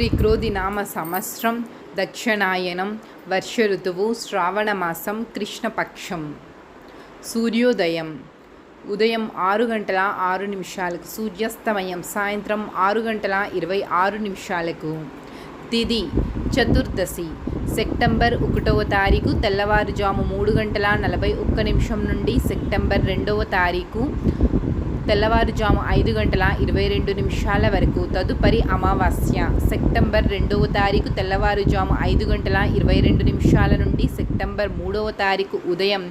శ్రీక్రోధినామ సంవత్సరం దక్షిణాయనం వర్ష ఋతువు శ్రావణమాసం కృష్ణపక్షం. సూర్యోదయం ఉదయం 6 గంటల 6 నిమిషాలకు, సూర్యాస్తమయం సాయంత్రం 6 గంటల 26 నిమిషాలకు. తిథి చతుర్దశి సెప్టెంబర్ 1వ తారీఖు తెల్లవారుజాము 3 గంటల 41 నిమిషం నుండి సెప్టెంబర్ 2వ తారీఖు తెల్లవారుజాము 5 గంటల 22 నిమిషాల వరకు. తదుపరి అమావాస్య సెప్టెంబర్ 2వ తారీఖు తెల్లవారుజాము 5 గంటల 22 నిమిషాల నుండి సెప్టెంబర్ 3వ తారీఖు ఉదయం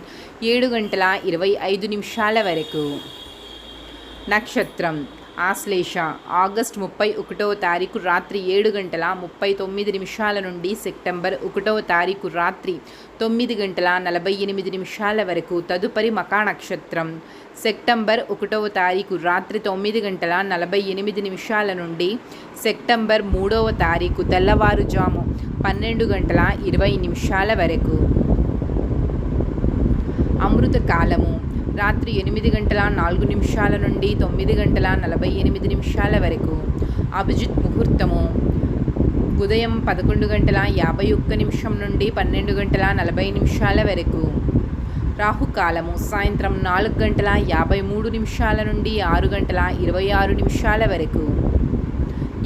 7 గంటల 25 నిమిషాల వరకు. నక్షత్రం ఆశ్లేష ఆగస్టు 31వ తారీఖు రాత్రి 7 గంటల 39 నిమిషాల నుండి సెప్టెంబర్ 1వ తారీఖు రాత్రి 9 గంటల 48 నిమిషాల వరకు. తదుపరి మకా నక్షత్రం సెప్టెంబర్ 1వ తారీఖు రాత్రి 9 గంటల 48 నిమిషాల నుండి సెప్టెంబర్ 3వ తారీఖు తెల్లవారుజాము 12 గంటల 20 నిమిషాల వరకు. అమృత కాలము రాత్రి 8 గంటల 4 నిమిషాల నుండి 9 గంటల 48 నిమిషాల వరకు. అభిజిత్ ముహూర్తము ఉదయం 11 గంటల 51 నిమిషం నుండి 12 గంటల 40 నిమిషాల వరకు. రాహుకాలము సాయంత్రం 4 గంటల 53 నిమిషాల నుండి 6 గంటల 26 నిమిషాల వరకు.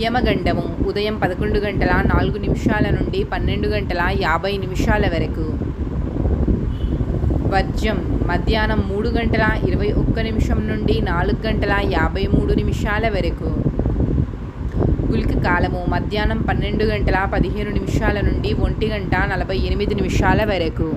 యమగండము ఉదయం 11 గంటల 4 నిమిషాల నుండి 12 గంటల 50 నిమిషాల వరకు. వర్జ్యం మధ్యాహ్నం 3 గంటల 21 నిమిషం నుండి 4 గంటల 53 నిమిషాల వరకు. గుళిక కాలము మధ్యాహ్నం 12 గంటల 15 నిమిషాల నుండి 1 గంట 48 నిమిషాల వరకు.